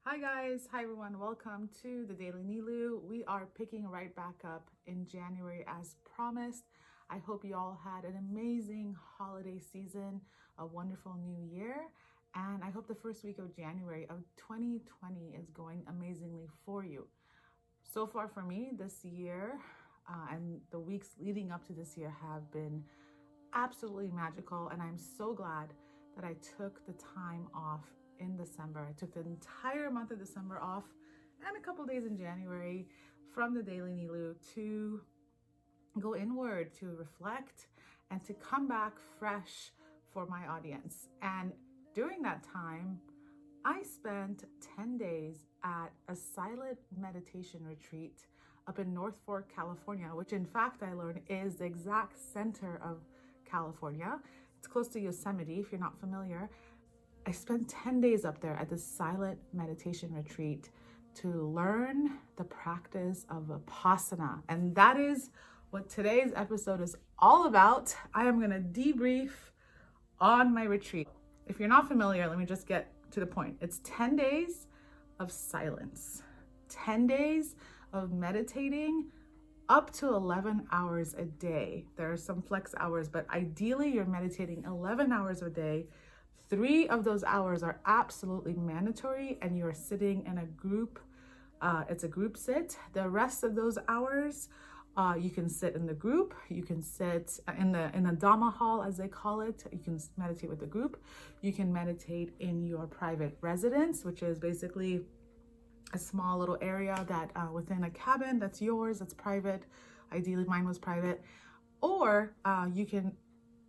Hi guys, hi everyone, welcome to the Daily Neloo. We are picking right back up in January as promised. I hope you all had an amazing holiday season, a wonderful new year, and I hope the first week of January of 2020 is going amazingly for you. So far for me this year and the weeks leading up to this year have been absolutely magical, and I'm so glad that I took the time off in December. I took the entire month of December off and a couple days in January from the Daily Neloo to go inward, to reflect, and to come back fresh for my audience. And during that time, I spent 10 days at a silent meditation retreat up in North Fork, California, which in fact I learned is the exact center of California. It's close to Yosemite, if you're not familiar. I spent 10 days up there at this silent meditation retreat to learn the practice of Vipassana. And that is what today's episode is all about. I am going to debrief on my retreat. If you're not familiar, let me just get to the point. It's 10 days of silence, 10 days of meditating up to 11 hours a day. There are some flex hours, but ideally you're meditating 11 hours a day. 3 of those hours are absolutely mandatory, and you're sitting in a group. It's a group sit. The rest of those hours, you can sit in the group. You can sit in the Dhamma Hall, as they call it. You can meditate with the group. You can meditate in your private residence, which is basically a small little area that within a cabin that's yours, that's private. Ideally, mine was private. Or you can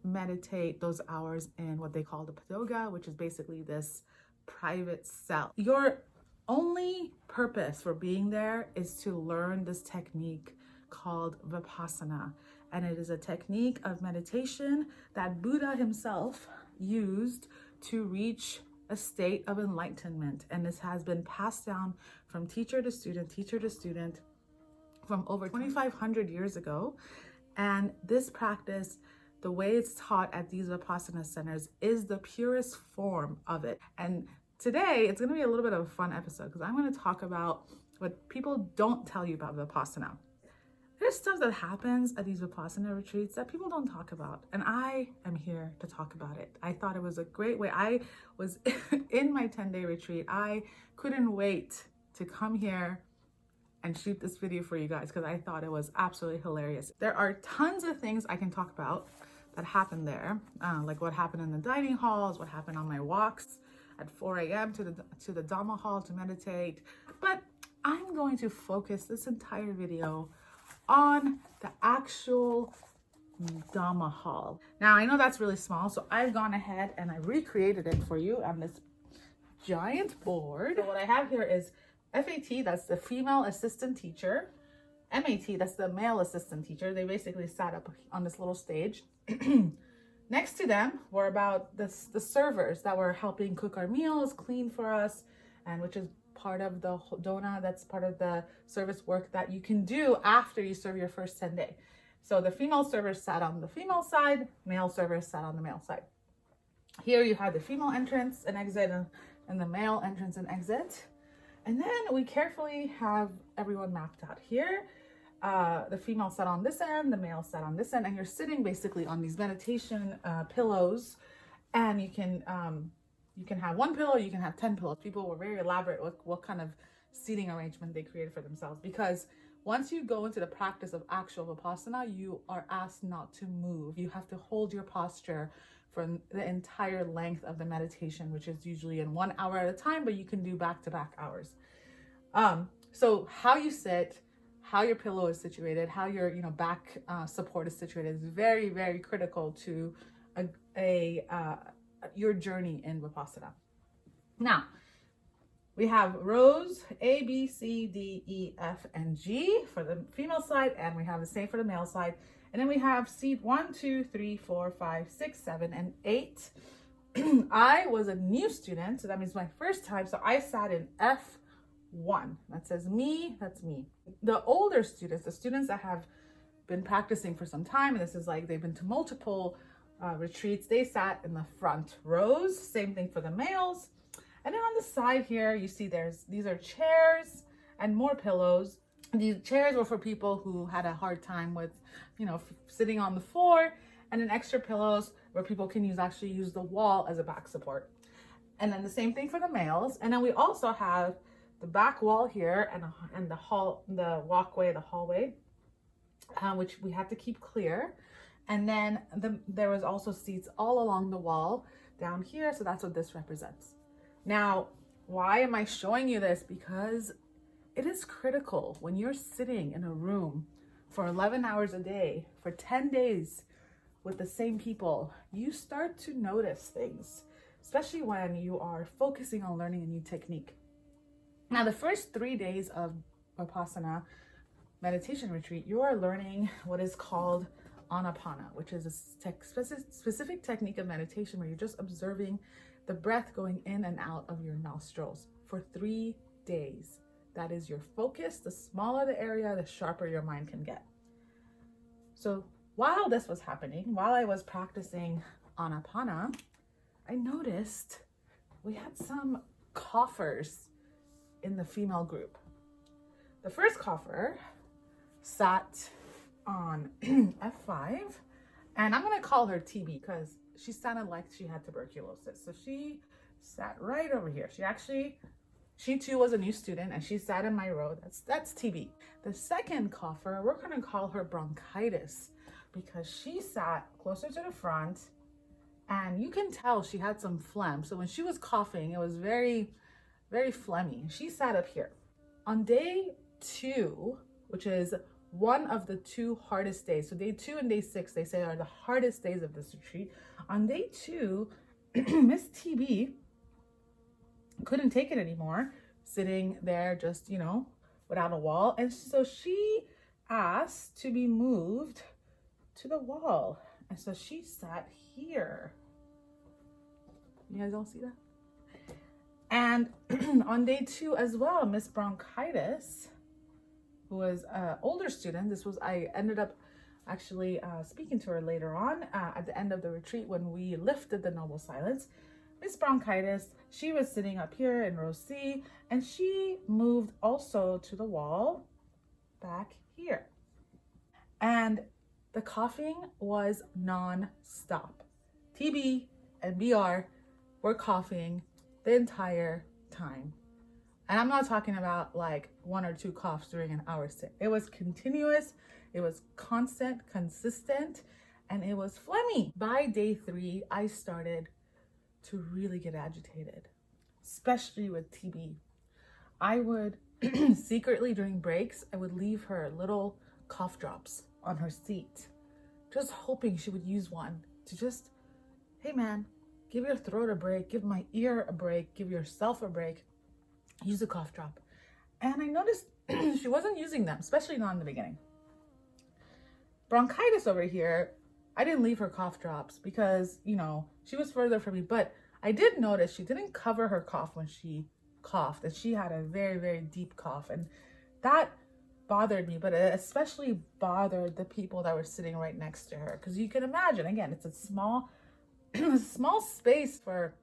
meditate those hours in what they call the padoga, which is basically this private cell. Your only purpose for being there is to learn this technique called Vipassana. And it is a technique of meditation that Buddha himself used to reach a state of enlightenment. And this has been passed down from teacher to student from over 2,500 years ago. And this practice, the way it's taught at these Vipassana centers, is the purest form of it. And today it's going to be a little bit of a fun episode because I'm going to talk about what people don't tell you about Vipassana. There's stuff that happens at these Vipassana retreats that people don't talk about, and I am here to talk about it. I thought it was a great way. I was in my 10-day retreat. I couldn't wait to come here and shoot this video for you guys because I thought it was absolutely hilarious. There are tons of things I can talk about that happened there, like what happened in the dining halls, what happened on my walks at 4 a.m. to the Dhamma Hall to meditate. But I'm going to focus this entire video on the actual Dhamma Hall. Now, I know that's really small, so I've gone ahead and I recreated it for you on this giant board. So what I have here is FAT, that's the female assistant teacher. MAT, that's the male assistant teacher. They basically sat up on this little stage. Next to them were about the servers that were helping cook our meals, clean for us, and which is part of the dona, that's part of the service work that you can do after you serve your first 10 day. So the female servers sat on the female side, male servers sat on the male side. Here you have the female entrance and exit and the male entrance and exit. And then we carefully have everyone mapped out here. The female sat on this end, the male sat on this end, and you're sitting basically on these meditation pillows, and you can have 1 pillow, you can have 10 pillows. People were very elaborate with what kind of seating arrangement they created for themselves, because once you go into the practice of actual Vipassana, you are asked not to move. You have to hold your posture for the entire length of the meditation, which is usually in 1 hour at a time, but you can do back-to-back hours. So how you sit, how your pillow is situated, how your back support is situated is very, very critical to your journey in Vipassana. Now, we have rows A, B, C, D, E, F, and G for the female side, and we have the same for the male side. And then we have seat 1, 2, 3, 4, 5, 6, 7, and 8. I was a new student, so that means my first time, so I sat in F1. That says me, that's me. The older students, the students that have been practicing for some time, and this is like they've been to multiple retreats, they sat in the front rows. Same thing for the males. And then on the side here, you see these are chairs and more pillows. These chairs were for people who had a hard time with, sitting on the floor, and then extra pillows where people can actually use the wall as a back support. And then the same thing for the males. And then we also have the back wall here and the hallway, which we had to keep clear. And then there was also seats all along the wall down here. So that's what this represents. Now, why am I showing you this? Because it is critical when you're sitting in a room for 11 hours a day, for 10 days with the same people, you start to notice things, especially when you are focusing on learning a new technique. Now, the first 3 days of Vipassana meditation retreat, you are learning what is called Apana, which is a specific technique of meditation where you're just observing the breath going in and out of your nostrils for 3 days. That is your focus. The smaller the area, the sharper your mind can get. So while this was happening, while I was practicing Apana, I noticed we had some coughers in the female group. The first cougher sat on F5, and I'm going to call her TB because she sounded like she had tuberculosis. So she sat right over here. She too was a new student, and she sat in my row. That's TB. The second cougher, we're going to call her bronchitis because she sat closer to the front, and you can tell she had some phlegm. So when she was coughing, it was very, very phlegmy. She sat up here. On day 2, which is one of the 2 hardest days, so day 2 and day 6, they say are the hardest days of this retreat. On day 2, Miss TB couldn't take it anymore, sitting there just, without a wall. And so she asked to be moved to the wall. And so she sat here. You guys all see that? And on day 2 as well, Miss Bronchitis, who was an older student, I ended up actually speaking to her later on at the end of the retreat when we lifted the noble silence. Miss Bronchitis, she was sitting up here in row C, and she moved also to the wall back here. And the coughing was non-stop. TB and BR were coughing the entire time. And I'm not talking about like 1 or 2 coughs during an hour sit. It was continuous, it was constant, consistent, and it was phlegmy. By day 3, I started to really get agitated, especially with TB. I would secretly during breaks, I would leave her little cough drops on her seat, just hoping she would use one to just, hey man, give your throat a break, give my ear a break, give yourself a break, use a cough drop. And I noticed she wasn't using them, especially not in the beginning. Bronchitis over here, I didn't leave her cough drops because, she was further from me, but I did notice she didn't cover her cough when she coughed, and she had a very, very deep cough, and that bothered me, but it especially bothered the people that were sitting right next to her, because you can imagine, again, it's a small space for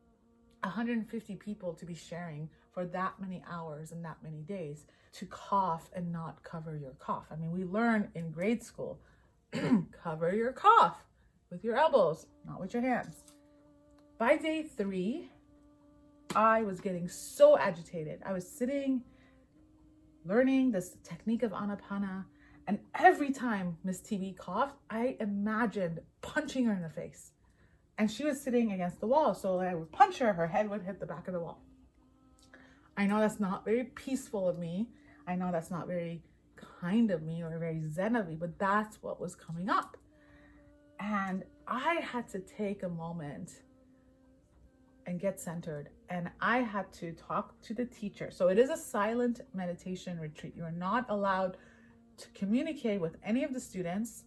150 people to be sharing for that many hours and that many days to cough and not cover your cough. I mean, we learn in grade school, cover your cough with your elbows, not with your hands. By day 3, I was getting so agitated. I was sitting, learning this technique of Anapana, and every time Miss TB coughed, I imagined punching her in the face. And she was sitting against the wall, so I would punch her, her head would hit the back of the wall. I know that's not very peaceful of me. I know that's not very kind of me or very zen of me, but that's what was coming up. And I had to take a moment and get centered. And I had to talk to the teacher. So it is a silent meditation retreat. You are not allowed to communicate with any of the students.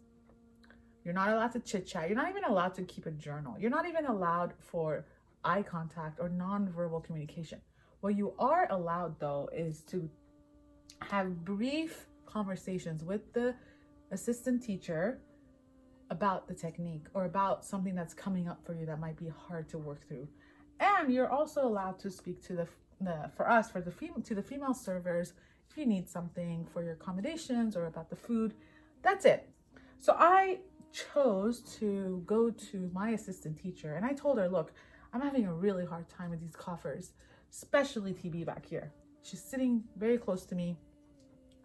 You're not allowed to chit chat. You're not even allowed to keep a journal. You're not even allowed for eye contact or nonverbal communication. What you are allowed, though, is to have brief conversations with the assistant teacher about the technique or about something that's coming up for you that might be hard to work through. And you're also allowed to speak to the female servers if you need something for your accommodations or about the food. That's it. So I chose to go to my assistant teacher and I told her, look, I'm having a really hard time with these coughers, especially TB back here. She's sitting very close to me.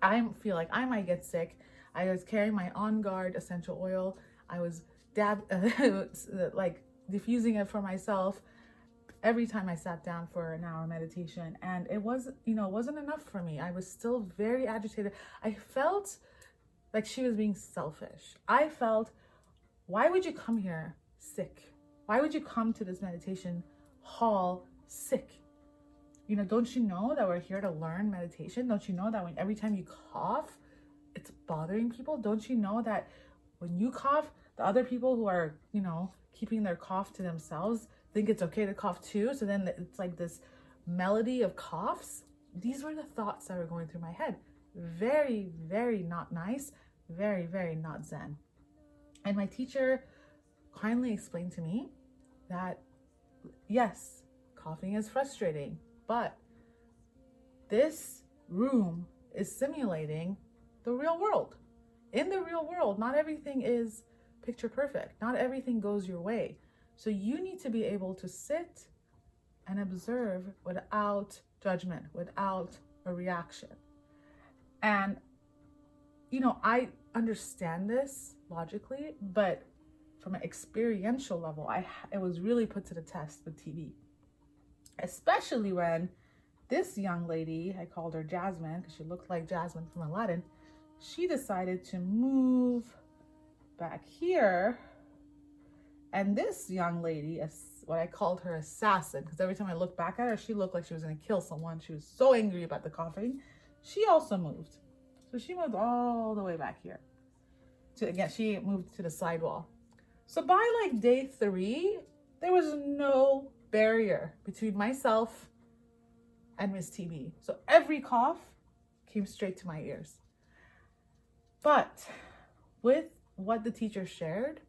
I feel like I might get sick. I was carrying my On Guard essential oil. I was like diffusing it for myself every time I sat down for an hour meditation. And it wasn't enough for me. I was still very agitated. I felt like she was being selfish. I felt, why would you come here sick? Why would you come to this meditation hall sick? Don't you know that we're here to learn meditation? Don't you know that every time you cough, it's bothering people? Don't you know that when you cough, the other people who are, keeping their cough to themselves think it's okay to cough too? So then it's like this melody of coughs. These were the thoughts that were going through my head. Very, very not nice. Very, very not Zen. And my teacher kindly explained to me that, yes, coughing is frustrating, but this room is simulating the real world. In the real world, not everything is picture perfect. Not everything goes your way. So you need to be able to sit and observe without judgment, without a reaction. And, I understand this logically, but from an experiential level, it was really put to the test with TB. Especially when this young lady, I called her Jasmine because she looked like Jasmine from Aladdin, she decided to move back here. And this young lady, what I called her assassin, because every time I looked back at her, she looked like she was going to kill someone. She was so angry about the coughing. She also moved. So she moved all the way back here. She moved to the sidewall. So by like day 3, there was no barrier between myself and Miss TB. So every cough came straight to my ears. But with what the teacher shared,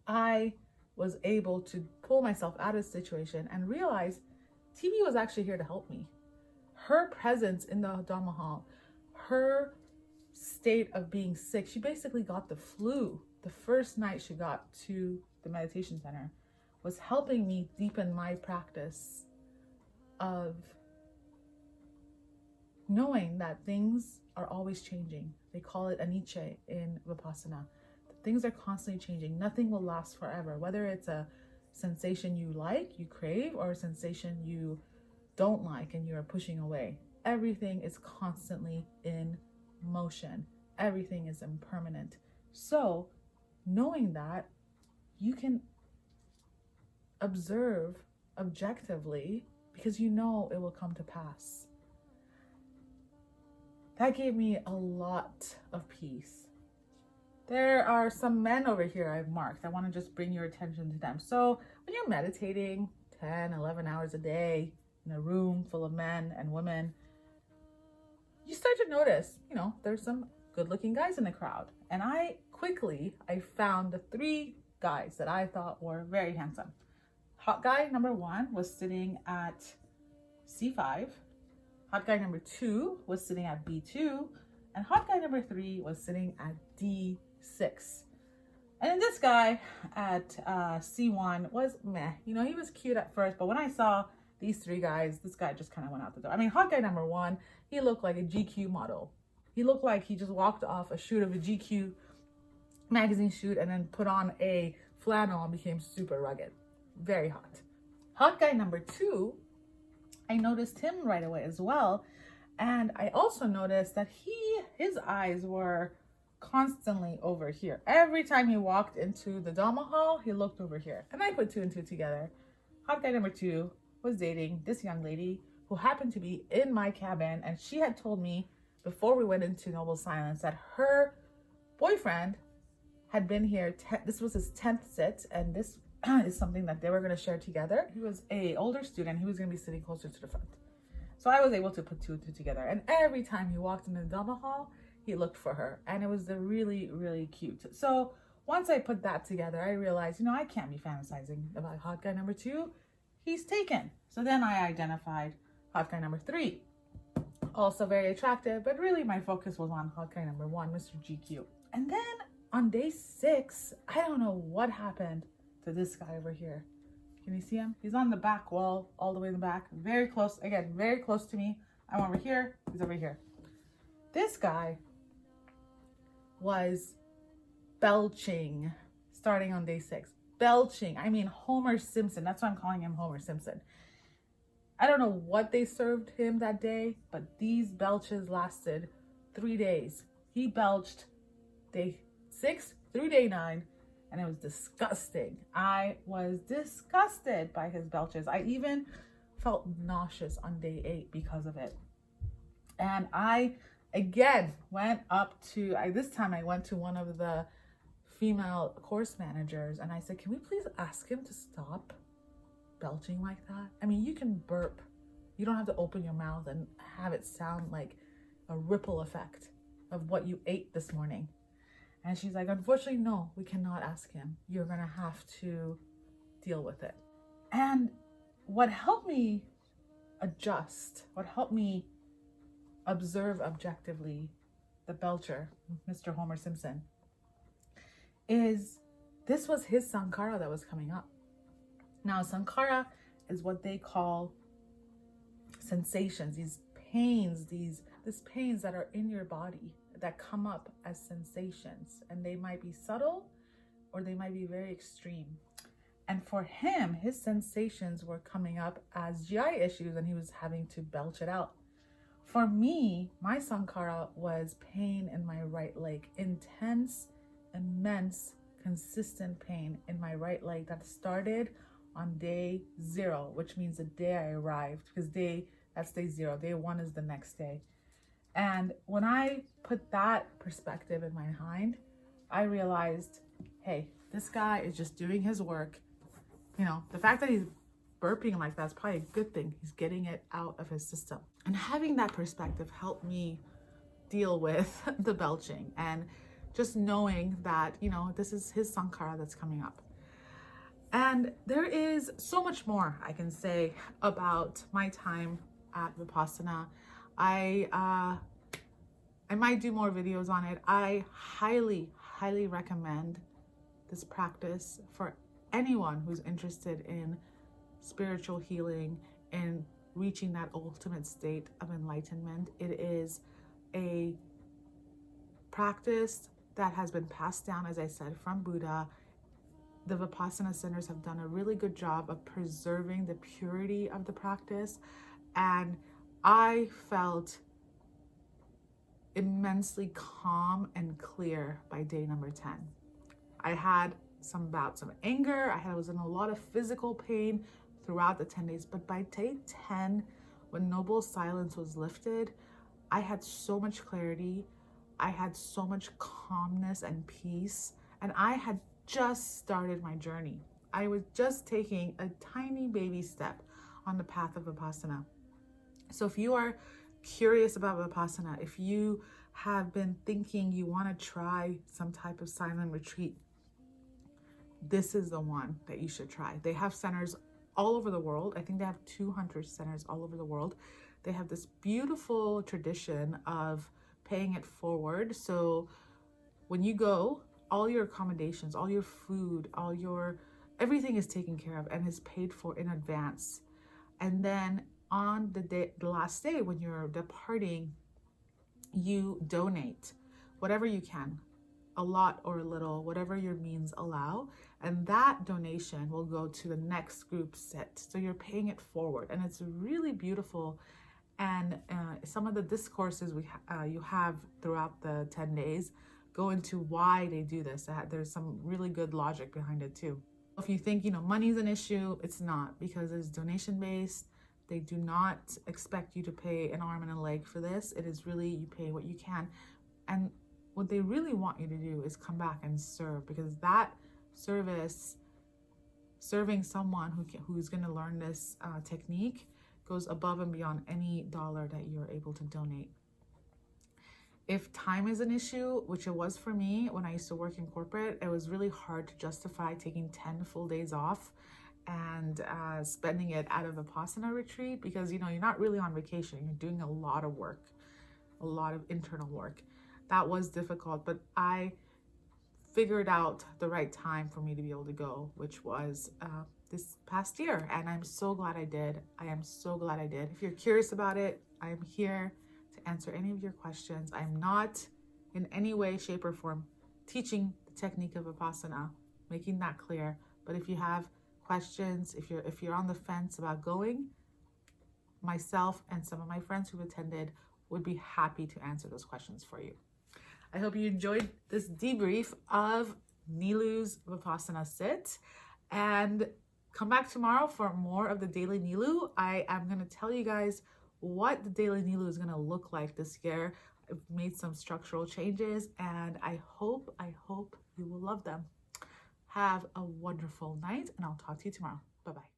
I was able to pull myself out of the situation and realize TB was actually here to help me. Her presence in the Dhamma Hall, her state of being sick, she basically got the flu the first night she got to the meditation center, was helping me deepen my practice of knowing that things are always changing. They call it anicca in Vipassana. Things are constantly changing. Nothing will last forever, whether it's a sensation you like, you crave, or a sensation you don't like and you are pushing away. Everything is constantly in motion. Everything is impermanent. So knowing that, you can observe objectively because you know it will come to pass. That gave me a lot of peace. There are some men over here I've marked. I want to just bring your attention to them. So when you're meditating 10, 11 hours a day in a room full of men and women, you start to notice, there's some good-looking guys in the crowd. And I found the 3 guys that I thought were very handsome. Hot guy number 1 was sitting at C5. Hot guy number 2 was sitting at B2. And hot guy number 3 was sitting at D6. And then this guy at C1 was meh. He was cute at first, but when I saw these 3 guys, this guy just kind of went out the door. I mean, hot guy number 1, he looked like a GQ model. He looked like he just walked off a shoot of a GQ magazine shoot and then put on a flannel and became super rugged. Very hot. Hot guy number 2, I noticed him right away as well. And I also noticed that his eyes were constantly over here. Every time he walked into the Dhamma Hall, he looked over here. And I put 2 and 2 together. Hot guy number 2 was dating this young lady who happened to be in my cabin. And she had told me before we went into Noble Silence that her boyfriend had been here. This was his 10th sit. And this is something that they were going to share together. He was an older student. He was going to be sitting closer to the front. So I was able to put 2 and 2 together. And every time he walked into the Dhamma Hall, he looked for her. And it was really, really cute. So once I put that together, I realized, I can't be fantasizing about hot guy number 2. he's taken. So then I identified hot guy number 3. Also very attractive, but really my focus was on hot guy number 1, Mr. GQ. And then on day 6, I don't know what happened to this guy over here. Can you see him? He's on the back wall, all the way in the back, very close, again, very close to me. I'm over here, he's over here. This guy was belching starting on day 6. Belching, I mean Homer Simpson. That's why I'm calling him Homer Simpson. I don't know what they served him that day, but these belches lasted 3 days. He belched day 6 through day 9, and it was disgusting. I was disgusted by his belches. I even felt nauseous on day 8 because of it. And I, again, went up to, this time I went to one of the female course managers, and I said, can we please ask him to stop belching like that? I mean, you can burp. You don't have to open your mouth and have it sound like a ripple effect of what you ate this morning. And she's like, unfortunately, no, we cannot ask him. You're gonna have to deal with it. And what helped me adjust, what helped me observe objectively the belcher, Mr. Homer Simpson, is this was his sankhara that was coming up. Now, sankhara is what they call sensations, these pains, these pains that are in your body that come up as sensations, and they might be subtle or they might be very extreme. And for him, his sensations were coming up as GI issues, and he was having to belch it out. For me, my sankhara was pain in my right leg, intense, immense, consistent pain in my right leg that started on day 0, which means the day I arrived, because that's day 0. Day 1 is the next day. And when I put that perspective in my mind, I realized, hey, this guy is just doing his work. You know, the fact that he's burping like that's probably a good thing. He's getting it out of his system. And having that perspective helped me deal with the belching, and just knowing that, you know, this is his sankhara that's coming up. And there is so much more I can say about my time at Vipassana. I might do more videos on it. I highly, highly recommend this practice for anyone who's interested in spiritual healing and reaching that ultimate state of enlightenment. It is a practice that has been passed down, as I said, from Buddha. The Vipassana centers have done a really good job of preserving the purity of the practice, and I felt immensely calm and clear by day number 10. I had some bouts of anger. I was in a lot of physical pain throughout the 10 days, but by day 10, when noble silence was lifted, I had so much clarity. I had so much calmness and peace, and I had just started my journey. I was just taking a tiny baby step on the path of Vipassana. So if you are curious about Vipassana, if you have been thinking you want to try some type of silent retreat, this is the one that you should try. They have centers all over the world. I think they have 200 centers all over the world. They have this beautiful tradition of paying it forward. So when you go, all your accommodations, all your food, everything is taken care of and is paid for in advance. And then on the last day, when you're departing, you donate whatever you can, a lot or a little, whatever your means allow, and that donation will go to the next group set. So you're paying it forward, and it's really beautiful. And some of the discourses you have throughout the 10 days go into why they do this. There's some really good logic behind it too. If you think, money's an issue, it's not, because it's donation based. They do not expect you to pay an arm and a leg for this. It is really, you pay what you can. And what they really want you to do is come back and serve, because that service, serving someone who's going to learn this technique, goes above and beyond any dollar that you're able to donate. If time is an issue, which it was for me when I used to work in corporate, it was really hard to justify taking 10 full days off and spending it at a Vipassana retreat, because you're not really on vacation, you're doing a lot of work, a lot of internal work. That was difficult, but I figured out the right time for me to be able to go, which was this past year, and I'm so glad I did. I am so glad I did. If you're curious about it, I'm here to answer any of your questions. I'm not in any way, shape, or form teaching the technique of Vipassana, making that clear. But if you have questions, if you're on the fence about going, myself and some of my friends who've attended would be happy to answer those questions for you. I hope you enjoyed this debrief of Neloo's Vipassana sit, and come back tomorrow for more of the daily Neloo. I am going to tell you guys what the daily Neloo is going to look like this year. I've made some structural changes, and I hope you will love them. Have a wonderful night, and I'll talk to you tomorrow. Bye-bye.